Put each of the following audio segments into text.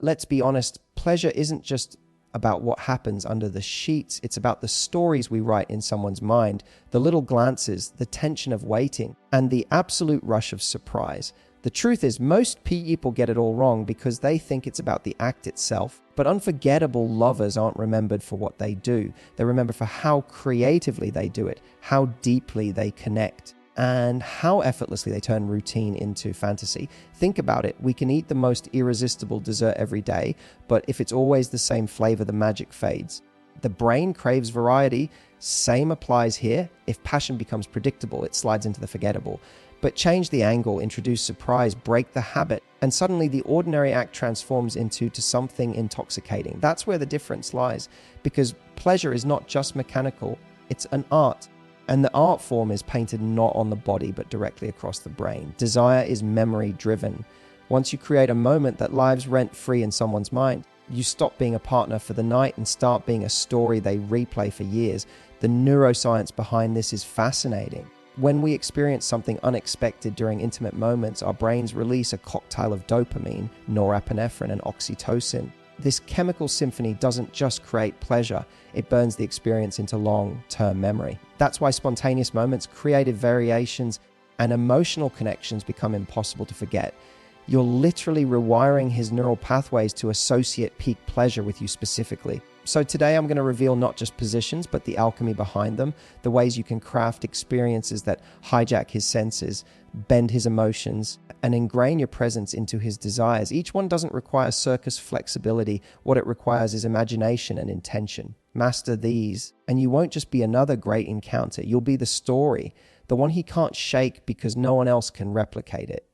let's be honest, pleasure isn't just about what happens under the sheets. It's about the stories we write in someone's mind, the little glances, the tension of waiting, and the absolute rush of surprise. The truth is, most people get it all wrong because they think it's about the act itself. But unforgettable lovers aren't remembered for what they do. They're remembered for how creatively they do it, how deeply they connect, and how effortlessly they turn routine into fantasy. Think about it. We can eat the most irresistible dessert every day, but if it's always the same flavor, the magic fades. The brain craves variety. Same applies here. If passion becomes predictable, it slides into the forgettable. But change the angle, introduce surprise, break the habit, and suddenly the ordinary act transforms into something intoxicating. That's where the difference lies, because pleasure is not just mechanical, it's an art. And the art form is painted not on the body, but directly across the brain. Desire is memory-driven. Once you create a moment that lives rent-free in someone's mind, you stop being a partner for the night and start being a story they replay for years. The neuroscience behind this is fascinating. When we experience something unexpected during intimate moments, our brains release a cocktail of dopamine, norepinephrine, and oxytocin. This chemical symphony doesn't just create pleasure, it burns the experience into long-term memory. That's why spontaneous moments, creative variations, and emotional connections become impossible to forget. You're literally rewiring his neural pathways to associate peak pleasure with you specifically. So today I'm going to reveal not just positions, but the alchemy behind them, the ways you can craft experiences that hijack his senses, bend his emotions, and ingrain your presence into his desires. Each one doesn't require circus flexibility. What it requires is imagination and intention. Master these, and you won't just be another great encounter. You'll be the story, the one he can't shake because no one else can replicate it.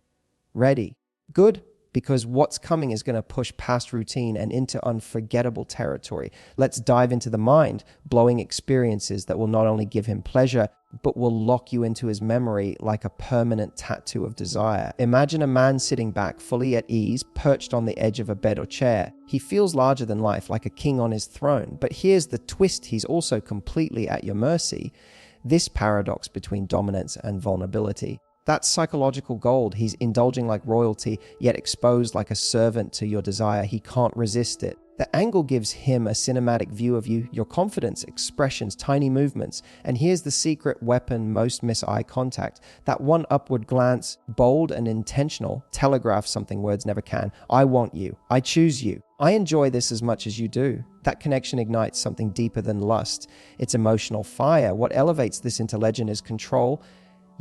Ready? Good? Because what's coming is going to push past routine and into unforgettable territory. Let's dive into the mind-blowing experiences that will not only give him pleasure, but will lock you into his memory like a permanent tattoo of desire. Imagine a man sitting back, fully at ease, perched on the edge of a bed or chair. He feels larger than life, like a king on his throne. But here's the twist, he's also completely at your mercy. This paradox between dominance and vulnerability. That's psychological gold. He's indulging like royalty, yet exposed like a servant to your desire. He can't resist it. The angle gives him a cinematic view of you, your confidence, expressions, tiny movements. And here's the secret weapon most miss: eye contact. That one upward glance, bold and intentional, telegraphs something words never can. I want you. I choose you. I enjoy this as much as you do. That connection ignites something deeper than lust. It's emotional fire. What elevates this into legend is control.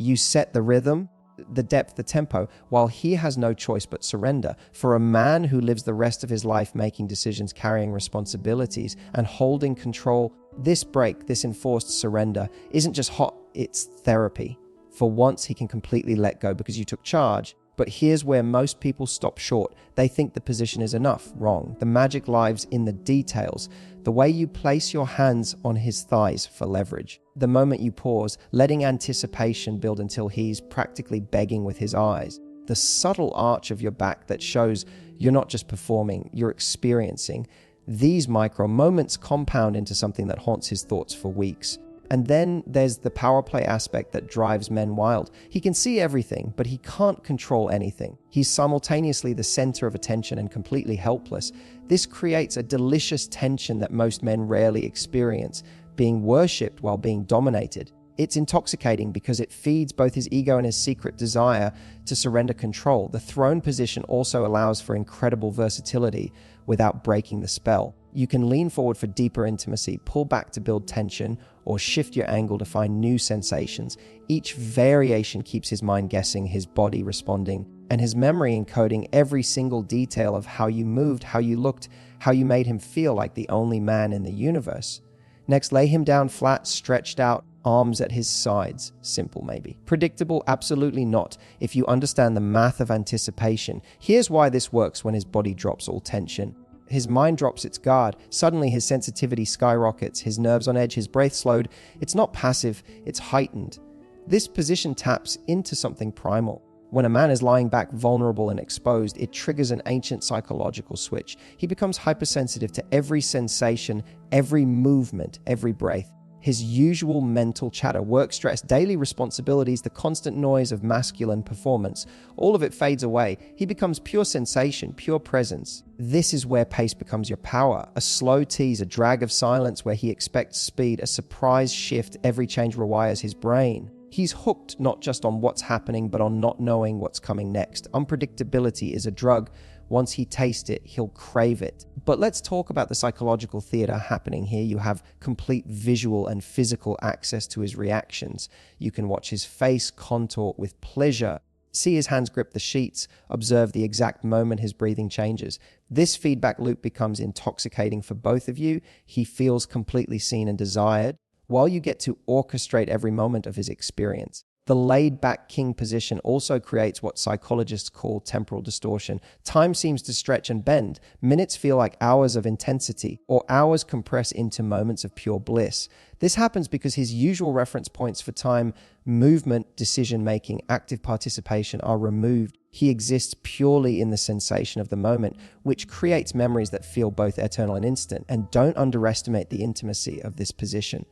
You set the rhythm, the depth, the tempo, while he has no choice but surrender. For a man who lives the rest of his life making decisions, carrying responsibilities, and holding control, this break, this enforced surrender, isn't just hot, it's therapy. For once, he can completely let go because you took charge. But here's where most people stop short. They think the position is enough. Wrong. The magic lies in the details. The way you place your hands on his thighs for leverage. The moment you pause, letting anticipation build until he's practically begging with his eyes. The subtle arch of your back that shows you're not just performing, you're experiencing. These micro moments compound into something that haunts his thoughts for weeks. And then there's the power play aspect that drives men wild. He can see everything, but he can't control anything. He's simultaneously the center of attention and completely helpless. This creates a delicious tension that most men rarely experience, being worshipped while being dominated. It's intoxicating because it feeds both his ego and his secret desire to surrender control. The throne position also allows for incredible versatility without breaking the spell. You can lean forward for deeper intimacy, pull back to build tension, or shift your angle to find new sensations. Each variation keeps his mind guessing, his body responding, and his memory encoding every single detail of how you moved, how you looked, how you made him feel like the only man in the universe. Next, lay him down flat, stretched out, arms at his sides. Simple, maybe. Predictable? Absolutely not. If you understand the math of anticipation, here's why this works when his body drops all tension. His mind drops its guard. Suddenly his sensitivity skyrockets, his nerves on edge, his breath slowed. It's not passive, it's heightened. This position taps into something primal. When a man is lying back vulnerable and exposed, it triggers an ancient psychological switch. He becomes hypersensitive to every sensation, every movement, every breath. His usual mental chatter, work stress, daily responsibilities, the constant noise of masculine performance, all of it fades away. He becomes pure sensation, pure presence. This is where pace becomes your power. A slow tease, a drag of silence where he expects speed, a surprise shift, every change rewires his brain. He's hooked not just on what's happening, but on not knowing what's coming next. Unpredictability is a drug. Once he tastes it, he'll crave it. But let's talk about the psychological theater happening here. You have complete visual and physical access to his reactions. You can watch his face contort with pleasure, see his hands grip the sheets, observe the exact moment his breathing changes. This feedback loop becomes intoxicating for both of you. He feels completely seen and desired, while you get to orchestrate every moment of his experience. The laid-back king position also creates what psychologists call temporal distortion. Time seems to stretch and bend. Minutes feel like hours of intensity, or hours compress into moments of pure bliss. This happens because his usual reference points for time, movement, decision-making, active participation are removed. He exists purely in the sensation of the moment, which creates memories that feel both eternal and instant. And don't underestimate the intimacy of this position.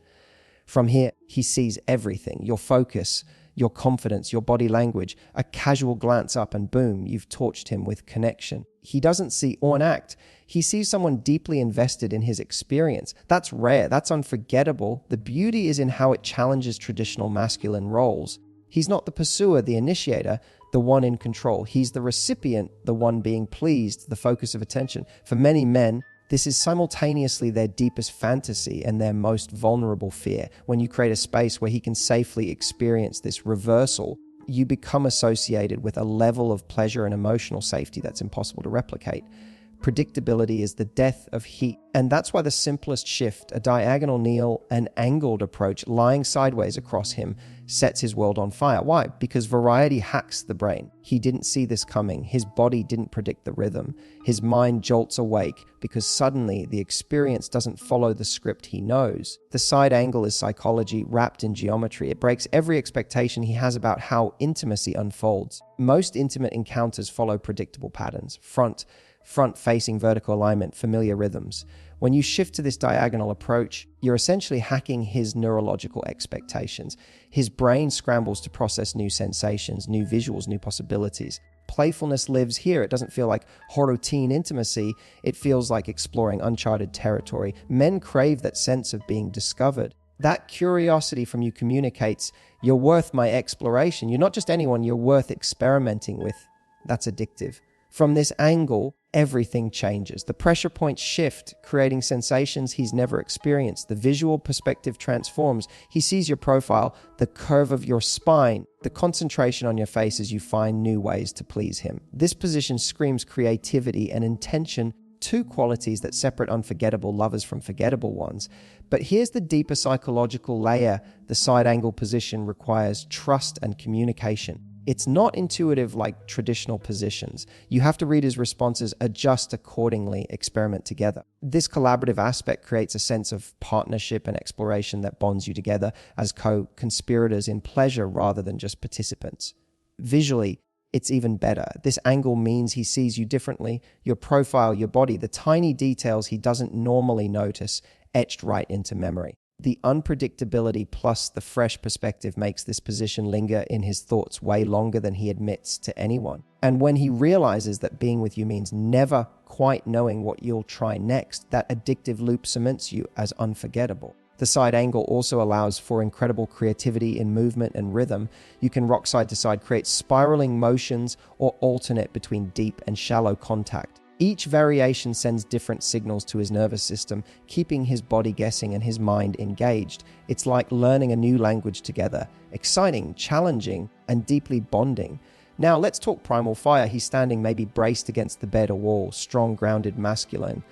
From here, he sees everything: your focus, your confidence, your body language. A casual glance up and boom, you've torched him with connection. He doesn't see or enact. He sees someone deeply invested in his experience. That's rare. That's unforgettable. The beauty is in how it challenges traditional masculine roles. He's not the pursuer, the initiator, the one in control. He's the recipient, the one being pleased, the focus of attention. For many men, this is simultaneously their deepest fantasy and their most vulnerable fear. When you create a space where he can safely experience this reversal, you become associated with a level of pleasure and emotional safety that's impossible to replicate. Predictability is the death of heat. And that's why the simplest shift, a diagonal kneel, an angled approach, lying sideways across him, sets his world on fire. Why? Because variety hacks the brain. He didn't see this coming. His body didn't predict the rhythm. His mind jolts awake because suddenly the experience doesn't follow the script he knows. The side angle is psychology wrapped in geometry. It breaks every expectation he has about how intimacy unfolds. Most intimate encounters follow predictable patterns. Front-facing vertical alignment, familiar rhythms. When you shift to this diagonal approach, you're essentially hacking his neurological expectations. His brain scrambles to process new sensations, new visuals, new possibilities. Playfulness lives here. It doesn't feel like routine intimacy. It feels like exploring uncharted territory. Men crave that sense of being discovered. That curiosity from you communicates, you're worth my exploration. You're not just anyone, you're worth experimenting with. That's addictive. From this angle, everything changes. The pressure points shift, creating sensations he's never experienced. The visual perspective transforms. He sees your profile, the curve of your spine, the concentration on your face as you find new ways to please him. This position screams creativity and intention, two qualities that separate unforgettable lovers from forgettable ones. But here's the deeper psychological layer. The side angle position requires trust and communication. It's not intuitive like traditional positions. You have to read his responses, adjust accordingly, experiment together. This collaborative aspect creates a sense of partnership and exploration that bonds you together as co-conspirators in pleasure rather than just participants. Visually, it's even better. This angle means he sees you differently, your profile, your body, the tiny details he doesn't normally notice, etched right into memory. The unpredictability plus the fresh perspective makes this position linger in his thoughts way longer than he admits to anyone. And when he realizes that being with you means never quite knowing what you'll try next, that addictive loop cements you as unforgettable. The side angle also allows for incredible creativity in movement and rhythm. You can rock side to side, create spiraling motions, or alternate between deep and shallow contact. Each variation sends different signals to his nervous system, keeping his body guessing and his mind engaged. It's like learning a new language together. Exciting, challenging, and deeply bonding. Now let's talk primal fire. He's standing maybe braced against the bed or wall, strong, grounded, masculine.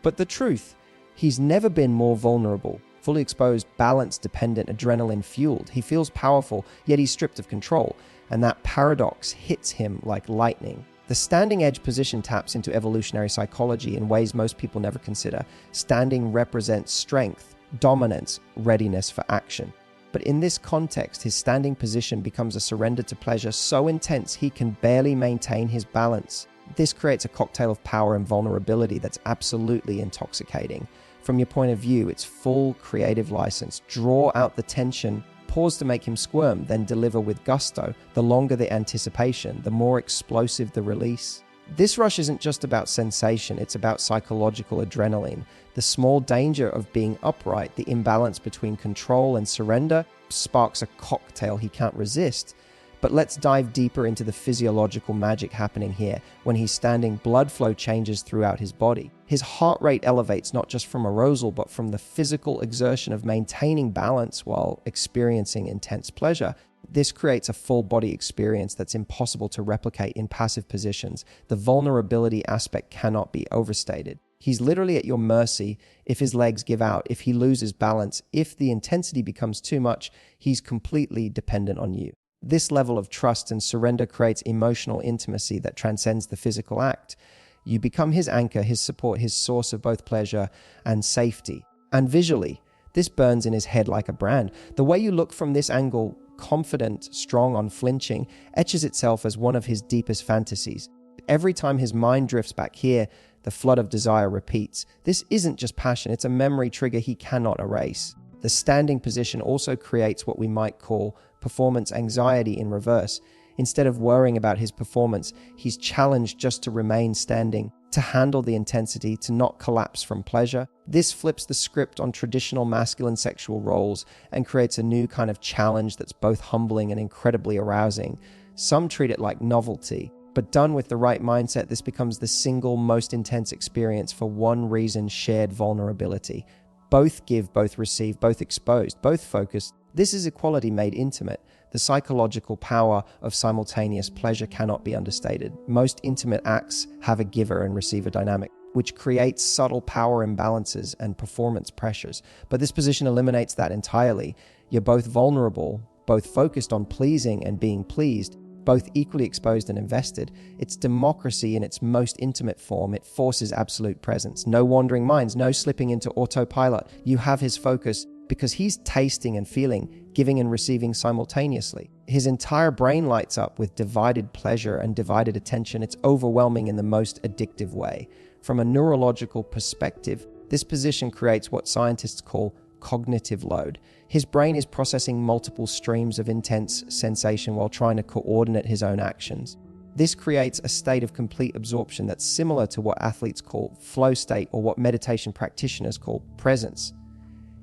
But the truth, he's never been more vulnerable. Fully exposed, balance dependent, adrenaline fueled. He feels powerful, yet he's stripped of control. And that paradox hits him like lightning. The standing edge position taps into evolutionary psychology in ways most people never consider. Standing represents strength, dominance, readiness for action. But in this context, his standing position becomes a surrender to pleasure so intense he can barely maintain his balance. This creates a cocktail of power and vulnerability that's absolutely intoxicating. From your point of view, it's full creative license. Draw out the tension, pause to make him squirm, then deliver with gusto. The longer the anticipation, the more explosive the release. This rush isn't just about sensation, it's about psychological adrenaline. The small danger of being upright, the imbalance between control and surrender, sparks a cocktail he can't resist. But let's dive deeper into the physiological magic happening here. When he's standing, blood flow changes throughout his body. His heart rate elevates not just from arousal, but from the physical exertion of maintaining balance while experiencing intense pleasure. This creates a full body experience that's impossible to replicate in passive positions. The vulnerability aspect cannot be overstated. He's literally at your mercy if his legs give out, if he loses balance, if the intensity becomes too much, he's completely dependent on you. This level of trust and surrender creates emotional intimacy that transcends the physical act. You become his anchor, his support, his source of both pleasure and safety. And visually, this burns in his head like a brand. The way you look from this angle, confident, strong, unflinching, etches itself as one of his deepest fantasies. Every time his mind drifts back here, the flood of desire repeats. This isn't just passion, it's a memory trigger he cannot erase. The standing position also creates what we might call performance anxiety in reverse. Instead of worrying about his performance, he's challenged just to remain standing, to handle the intensity, to not collapse from pleasure. This flips the script on traditional masculine sexual roles and creates a new kind of challenge that's both humbling and incredibly arousing. Some treat it like novelty, but done with the right mindset, this becomes the single most intense experience for one reason: shared vulnerability. Both give, both receive, both exposed, both focused. This is equality made intimate. The psychological power of simultaneous pleasure cannot be understated. Most intimate acts have a giver and receiver dynamic, which creates subtle power imbalances and performance pressures. But this position eliminates that entirely. You're both vulnerable, both focused on pleasing and being pleased, both equally exposed and invested. It's democracy in its most intimate form. It forces absolute presence. No wandering minds, no slipping into autopilot. You have his focus because he's tasting and feeling, giving and receiving simultaneously. His entire brain lights up with divided pleasure and divided attention. It's overwhelming in the most addictive way. From a neurological perspective, this position creates what scientists call cognitive load. His brain is processing multiple streams of intense sensation while trying to coordinate his own actions. This creates a state of complete absorption that's similar to what athletes call flow state or what meditation practitioners call presence.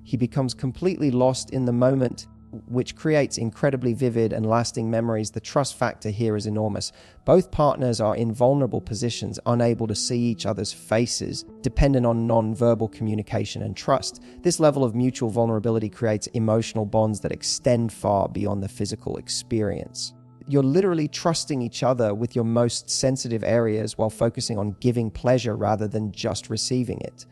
He becomes completely lost in the moment, which creates incredibly vivid and lasting memories. The trust factor here is enormous. Both partners are in vulnerable positions, unable to see each other's faces, dependent on non-verbal communication and trust. This level of mutual vulnerability creates emotional bonds that extend far beyond the physical experience. You're literally trusting each other with your most sensitive areas while focusing on giving pleasure rather than just receiving it.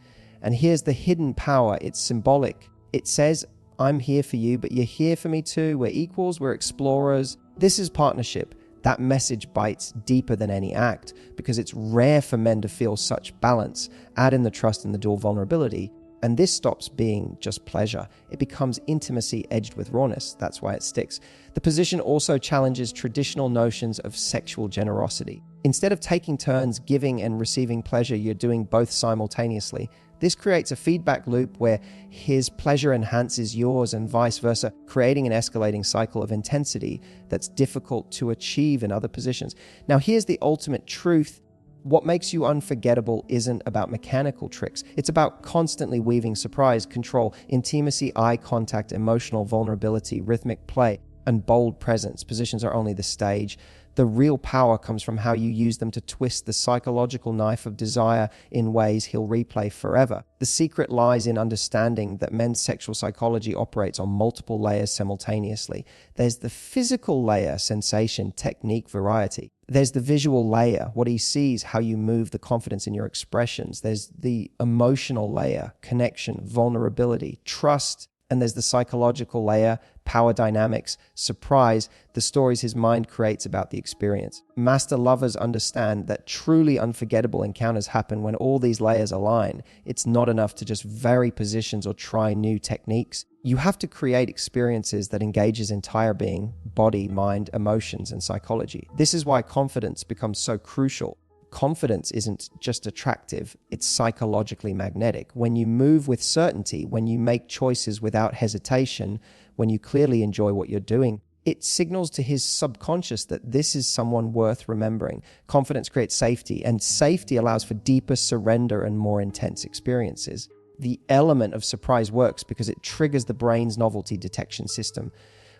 And here's the hidden power. It's symbolic. It says, I'm here for you, but you're here for me too. We're equals, we're explorers. This is partnership. That message bites deeper than any act because it's rare for men to feel such balance. Add in the trust and the dual vulnerability, and this stops being just pleasure. It becomes intimacy edged with rawness. That's why it sticks. The position also challenges traditional notions of sexual generosity. Instead of taking turns giving and receiving pleasure, you're doing both simultaneously. This creates a feedback loop where his pleasure enhances yours and vice versa, creating an escalating cycle of intensity that's difficult to achieve in other positions. Now, here's the ultimate truth. What makes you unforgettable isn't about mechanical tricks. It's about constantly weaving surprise, control, intimacy, eye contact, emotional vulnerability, rhythmic play, and bold presence. Positions are only the stage. The real power comes from how you use them to twist the psychological knife of desire in ways he'll replay forever. The secret lies in understanding that men's sexual psychology operates on multiple layers simultaneously. There's the physical layer, sensation, technique, variety. There's the visual layer, what he sees, how you move, the confidence in your expressions. There's the emotional layer, connection, vulnerability, trust. And there's the psychological layer, power dynamics, surprise, the stories his mind creates about the experience. Master lovers understand that truly unforgettable encounters happen when all these layers align. It's not enough to just vary positions or try new techniques. You have to create experiences that engage his entire being, body, mind, emotions, and psychology. This is why confidence becomes so crucial. Confidence isn't just attractive, it's psychologically magnetic. When you move with certainty, when you make choices without hesitation, when you clearly enjoy what you're doing, it signals to his subconscious that this is someone worth remembering. Confidence creates safety, and safety allows for deeper surrender and more intense experiences. The element of surprise works because it triggers the brain's novelty detection system.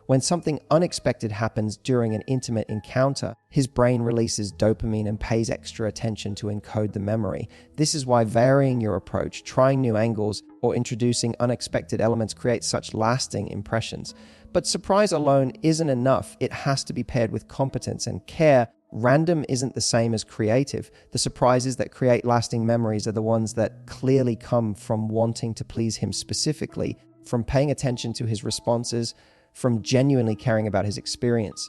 When something unexpected happens during an intimate encounter, his brain releases dopamine and pays extra attention to encode the memory. This is why varying your approach, trying new angles, or introducing unexpected elements creates such lasting impressions. But surprise alone isn't enough. It has to be paired with competence and care. Random isn't the same as creative. The surprises that create lasting memories are the ones that clearly come from wanting to please him specifically, from paying attention to his responses, from genuinely caring about his experience.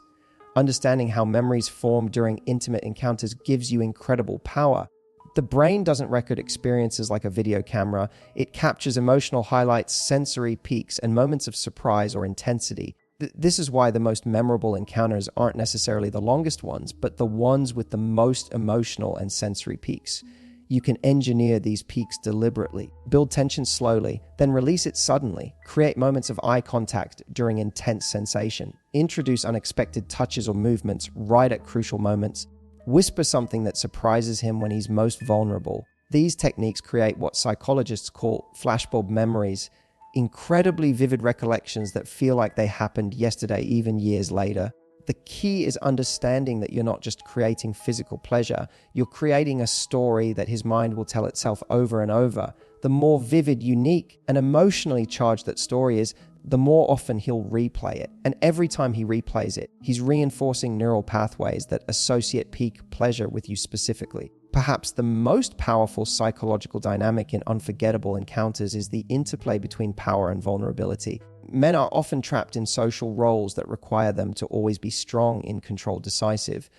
Understanding how memories form during intimate encounters gives you incredible power. The brain doesn't record experiences like a video camera. It captures emotional highlights, sensory peaks, and moments of surprise or intensity. This is why the most memorable encounters aren't necessarily the longest ones, but the ones with the most emotional and sensory peaks. You can engineer these peaks deliberately, build tension slowly, then release it suddenly, create moments of eye contact during intense sensation, introduce unexpected touches or movements right at crucial moments, whisper something that surprises him when he's most vulnerable. These techniques create what psychologists call flashbulb memories, incredibly vivid recollections that feel like they happened yesterday, even years later. The key is understanding that you're not just creating physical pleasure, you're creating a story that his mind will tell itself over and over. The more vivid, unique, and emotionally charged that story is, the more often he'll replay it. And every time he replays it, he's reinforcing neural pathways that associate peak pleasure with you specifically. Perhaps the most powerful psychological dynamic in unforgettable encounters is the interplay between power and vulnerability. Men are often trapped in social roles that require them to always be strong, in control, decisive.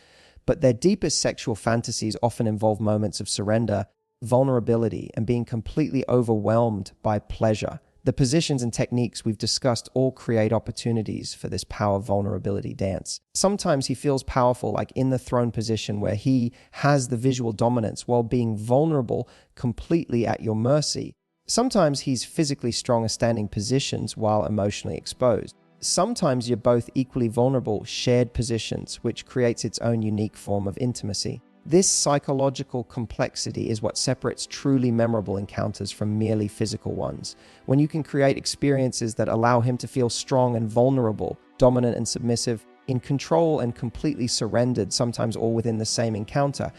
But their deepest sexual fantasies often involve moments of surrender, vulnerability, and being completely overwhelmed by pleasure. The positions and techniques we've discussed all create opportunities for this power-vulnerability dance. Sometimes he feels powerful, like in the throne position where he has the visual dominance while being vulnerable, completely at your mercy. Sometimes he's physically strong at standing positions while emotionally exposed. Sometimes you're both equally vulnerable, shared positions, which creates its own unique form of intimacy. This psychological complexity is what separates truly memorable encounters from merely physical ones. When you can create experiences that allow him to feel strong and vulnerable, dominant and submissive, in control and completely surrendered, sometimes all within the same encounter,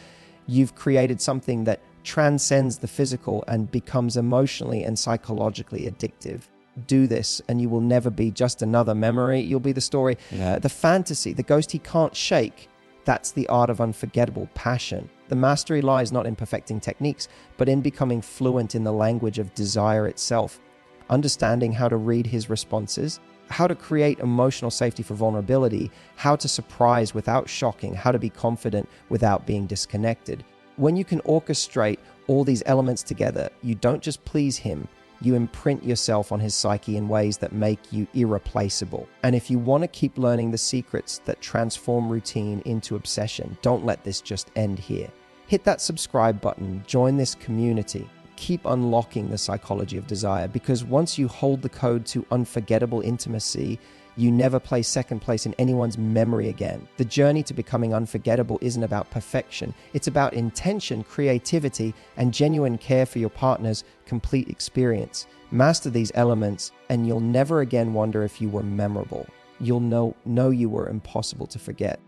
you've created something that transcends the physical and becomes emotionally and psychologically addictive. Do this and you will never be just another memory. You'll be the story, the fantasy, the ghost he can't shake. That's the art of unforgettable passion. The mastery lies not in perfecting techniques, but in becoming fluent in the language of desire itself. Understanding how to read his responses, how to create emotional safety for vulnerability, how to surprise without shocking, how to be confident without being disconnected. When you can orchestrate all these elements together, you don't just please him, you imprint yourself on his psyche in ways that make you irreplaceable. And if you want to keep learning the secrets that transform routine into obsession, don't let this just end here. Hit that subscribe button, join this community, keep unlocking the psychology of desire, because once you hold the code to unforgettable intimacy, you never play second place in anyone's memory again. The journey to becoming unforgettable isn't about perfection. It's about intention, creativity, and genuine care for your partner's complete experience. Master these elements, and you'll never again wonder if you were memorable. You'll know you were impossible to forget.